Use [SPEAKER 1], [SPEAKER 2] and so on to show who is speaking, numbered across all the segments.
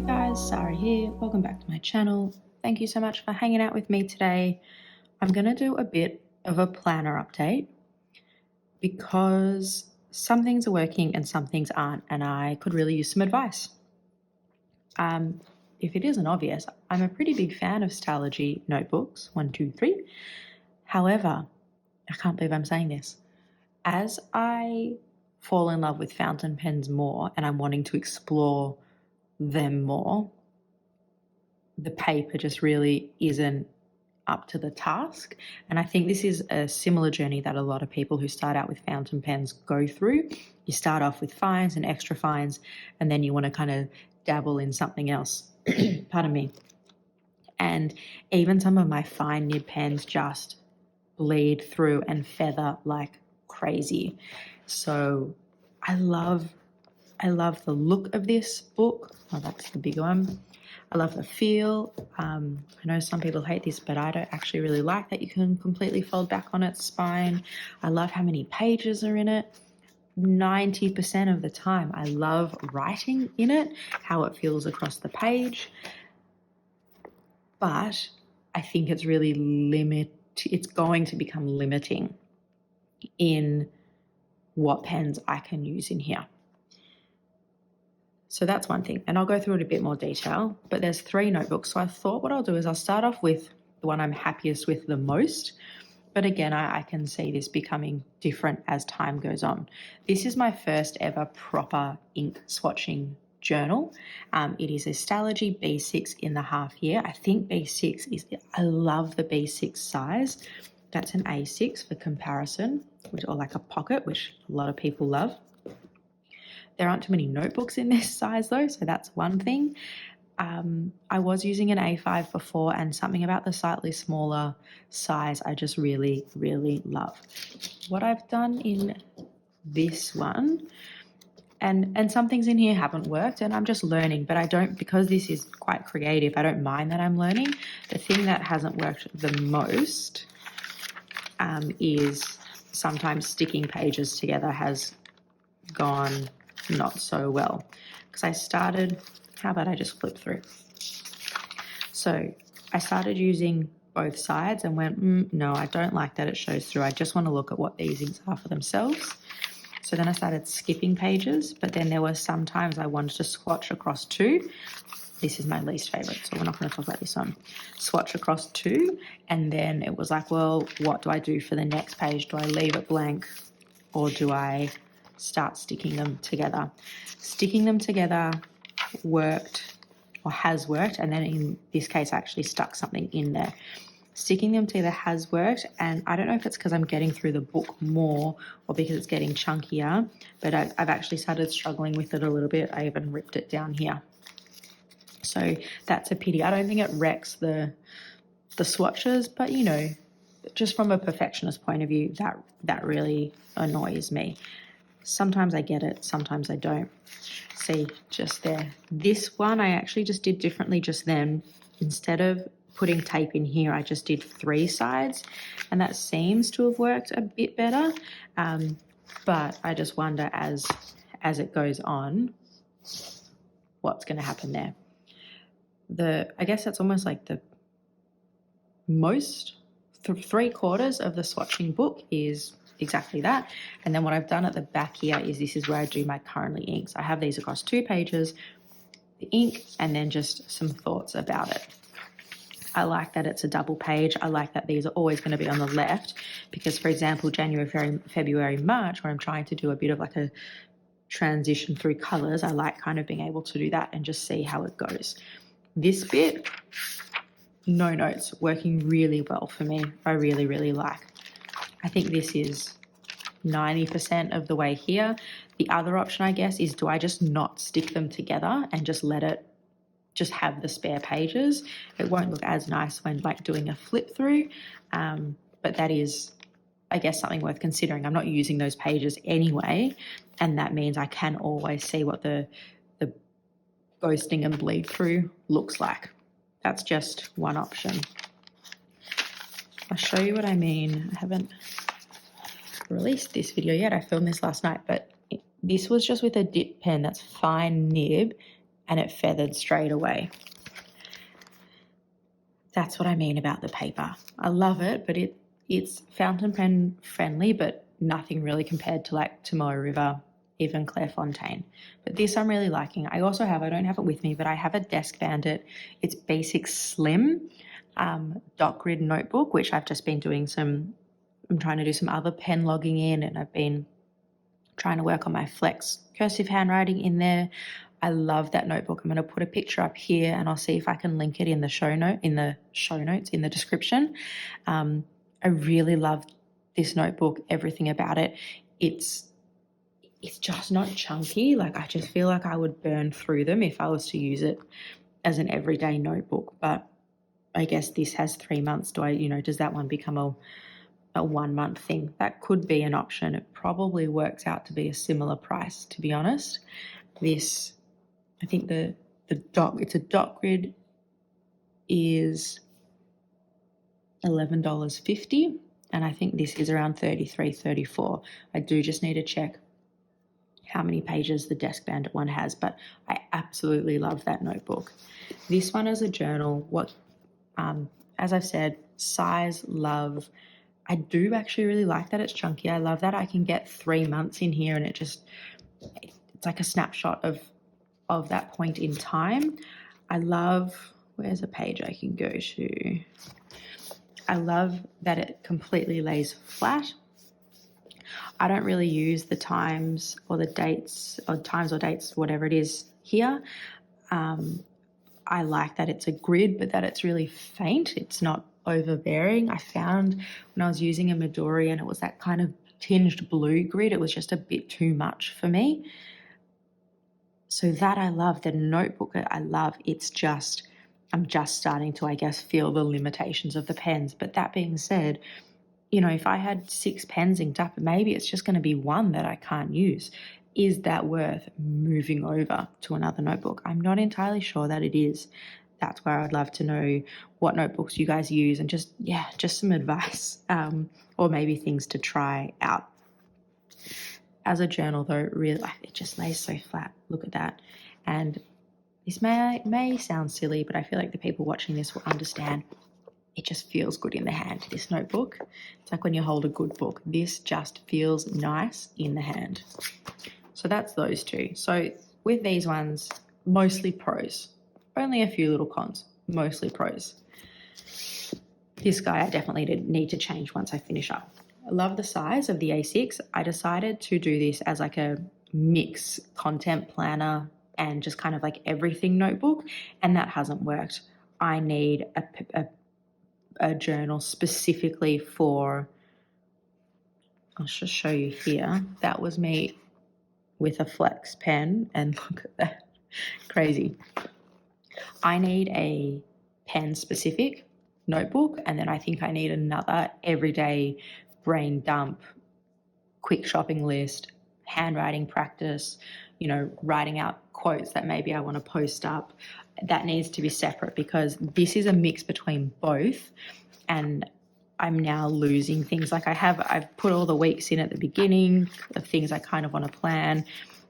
[SPEAKER 1] guys, Sarah here. Welcome back to my channel. Thank you so much for hanging out with me today. I'm going to do a bit of a planner update because some things are working and some things aren't, and I could really use some advice. If it isn't obvious, I'm a pretty big fan of Stalogy notebooks, 1, 2, 3. However, I can't believe I'm saying this. As I fall in love with fountain pens more and I'm wanting to explore them more, the paper just really isn't up to the task. And I think this is a similar journey that a lot of people who start out with fountain pens go through. You start off with fines and extra fines, and then you want to kind of dabble in something else. Pardon me. And even some of my fine nib pens just bleed through and feather like crazy. So I love the look of this book. Oh, that's the bigger one. I love the feel. I know some people hate this, but I don't actually really like that you can completely fold back on its spine. I love how many pages are in it. 90% of the time, I love writing in it, how it feels across the page. But I think it's really it's going to become limiting in what pens I can use in here. So that's one thing, and I'll go through it in a bit more detail, but there's 3 notebooks. So I thought what I'll do is I'll start off with the one I'm happiest with the most, but again, I can see this becoming different as time goes on. This is my first ever proper ink swatching journal. It is a Stalogy B6 in the half year. I think B6 I love the B6 size. That's an A6 for comparison, or like a pocket, which a lot of people love. There aren't too many notebooks in this size though, so that's one thing. I was using an A5 before, and something about the slightly smaller size I just really, really love. What I've done in this one, and some things in here haven't worked, and I'm just learning, but I don't, because this is quite creative, I don't mind that I'm learning. The thing that hasn't worked the most is sometimes sticking pages together has gone not so well, because I started, how about I just flip through? So I started using both sides and went, no, I don't like that it shows through. I just want to look at what these inks are for themselves. So then I started skipping pages, but then there were some times I wanted to swatch across 2. This is my least favorite, so we're not going to talk about this one. Swatch across 2, and then it was like, well, what do I do for the next page? Do I leave it blank, or do I start sticking them together? Sticking them together worked, or has worked, and then in this case I actually stuck something in there. Sticking them together has worked, and I don't know if it's because I'm getting through the book more or because it's getting chunkier, but I've actually started struggling with it a little bit. I even ripped it down here. So that's a pity. I don't think it wrecks the swatches, but you know, just from a perfectionist point of view, that really annoys me. Sometimes I get it, sometimes I don't. See, just there. This one I actually just did differently just then. Instead of putting tape in here, I just did 3 sides, and that seems to have worked a bit better. But I just wonder as it goes on, what's going to happen there. I guess that's almost like the most, 3/4 of the swatching book is exactly that. And then what I've done at the back here is this is where I do my currently inks. I have these across 2 pages, the ink, and then just some thoughts about it. I like that it's a double page. I like that these are always going to be on the left because, for example, January, February, March, where I'm trying to do a bit of like a transition through colours, I like kind of being able to do that and just see how it goes. This bit, no notes, working really well for me. I really, really like. I think this is 90% of the way here. The other option, I guess, is do I just not stick them together and just let it just have the spare pages? It won't look as nice when like doing a flip through, but that is, I guess, something worth considering. I'm not using those pages anyway, and that means I can always see what the ghosting and bleed through looks like. That's just one option. I'll show you what I mean. I haven't released this video yet. I filmed this last night, but this was just with a dip pen that's fine nib, and it feathered straight away. That's what I mean about the paper. I love it, but it's fountain pen friendly, but nothing really compared to like Tomoe River, even Clairefontaine. But this I'm really liking. I don't have it with me, but I have a Desk Bandit. It's Basic Slim dot grid notebook, which I've just been doing I'm trying to do some other pen logging in, and I've been trying to work on my flex cursive handwriting in there. I love that notebook. I'm going to put a picture up here, and I'll see if I can link it in the show notes, in the description. I really love this notebook, everything about it. It's just not chunky. Like, I just feel like I would burn through them if I was to use it as an everyday notebook. But I guess this has 3 months. Does that one become a 1 month thing? That could be an option. It probably works out to be a similar price, to be honest. This, I think it's a dot grid, is $11.50, and I think this is around $33, $34. I do just need to check how many pages the Desk Bandit one has, but I absolutely love that notebook. This one is a journal. As I've said, size, love. I do actually really like that it's chunky. I love that I can get 3 months in here, and it's like a snapshot of that point in time. Where's a page I can go to? I love that it completely lays flat. I don't really use the times or the dates, or times or dates, whatever it is here. I like that it's a grid, but that it's really faint. It's not overbearing. I found when I was using a Midori and it was that kind of tinged blue grid, it was just a bit too much for me. So that I love. The notebook I love. I'm just starting to, I guess, feel the limitations of the pens. But that being said, if I had 6 pens inked up, maybe it's just going to be one that I can't use. Is that worth moving over to another notebook? I'm not entirely sure that it is. That's where I'd love to know what notebooks you guys use, and just some advice, or maybe things to try out. As a journal, though, really, it just lays so flat. Look at that. And this may sound silly, but I feel like the people watching this will understand. It just feels good in the hand, this notebook. It's like when you hold a good book. This just feels nice in the hand. So that's those two. So with these ones, mostly pros. Only a few little cons, mostly pros. This guy I definitely need to change once I finish up. I love the size of the A6. I decided to do this as like a mix content planner and just kind of like everything notebook, and that hasn't worked. I need a journal specifically for, I'll just show you here. That was me with a flex pen, and look at that, crazy. I need a pen specific notebook, and then I think I need another everyday brain dump, quick shopping list, handwriting practice, writing out quotes that maybe I want to post up. That needs to be separate, because this is a mix between both, and I'm now losing things. Like I've put all the weeks in at the beginning of things I kind of want to plan,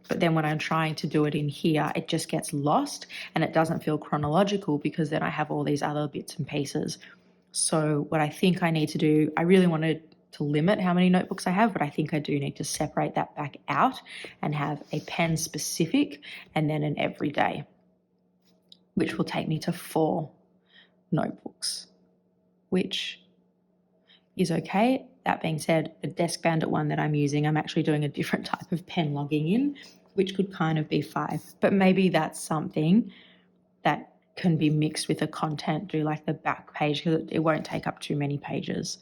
[SPEAKER 1] but then when I'm trying to do it in here, it just gets lost and it doesn't feel chronological, because then I have all these other bits and pieces. So what I think I need to do, I really wanted to limit how many notebooks I have, but I think I do need to separate that back out and have a pen specific and then an everyday, which will take me to 4 notebooks, which is okay. That being said, the Desk Bandit one that I'm using, I'm actually doing a different type of pen logging in, which could kind of be 5, but maybe that's something that can be mixed with the content, do like the back page, because it won't take up too many pages.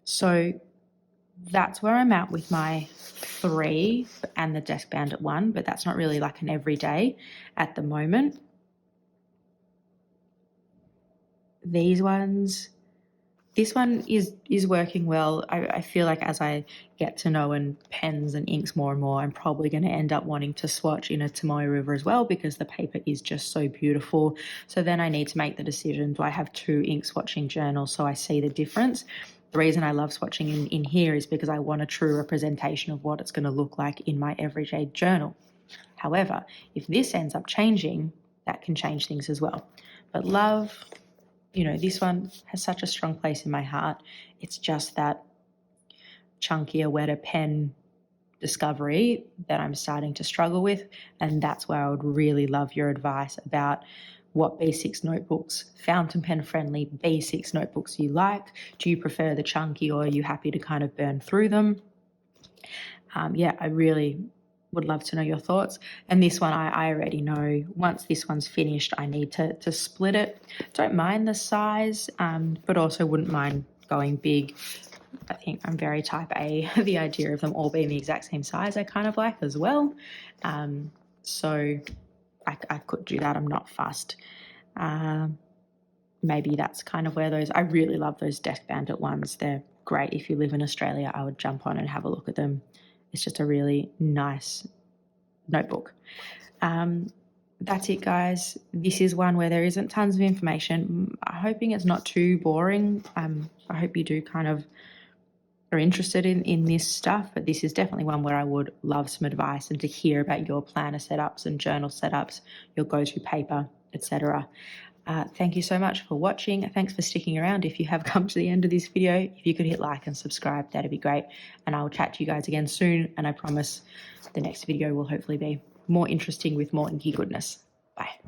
[SPEAKER 1] So that's where I'm at with my 3 and the Desk Bandit one, but that's not really like an everyday at the moment. These ones, this one is working well. I feel like as I get to know pens and inks more and more, I'm probably going to end up wanting to swatch in a Tomoe River as well, because the paper is just so beautiful. So then I need to make the decision, do I have 2 ink swatching journals so I see the difference? The reason I love swatching in here is because I want a true representation of what it's going to look like in my everyday journal. However, if this ends up changing, that can change things as well. But love, you know, this one has such a strong place in my heart. It's just that chunkier, wetter pen discovery that I'm starting to struggle with. And that's where I would really love your advice about what B6 notebooks, fountain pen friendly B6 notebooks you like. Do you prefer the chunky, or are you happy to kind of burn through them? Yeah, I really would love to know your thoughts. And this one, I already know once this one's finished, I need to split it. Don't mind the size, but also wouldn't mind going big. I think I'm very type A. The idea of them all being the exact same size I kind of like as well. So I could do that. I'm not fussed. Maybe that's kind of where those, I really love those Desk Bandit ones. They're great. If you live in Australia, I would jump on and have a look at them. It's just a really nice notebook. That's it, guys. This is one where there isn't tons of information. I'm hoping it's not too boring. I hope you do kind of are interested in this stuff, but this is definitely one where I would love some advice and to hear about your planner setups and journal setups, your go-to paper, etc. Thank you so much for watching. Thanks for sticking around. If you have come to the end of this video, if you could hit like and subscribe, that'd be great. And I'll chat to you guys again soon. And I promise the next video will hopefully be more interesting with more inky goodness. Bye.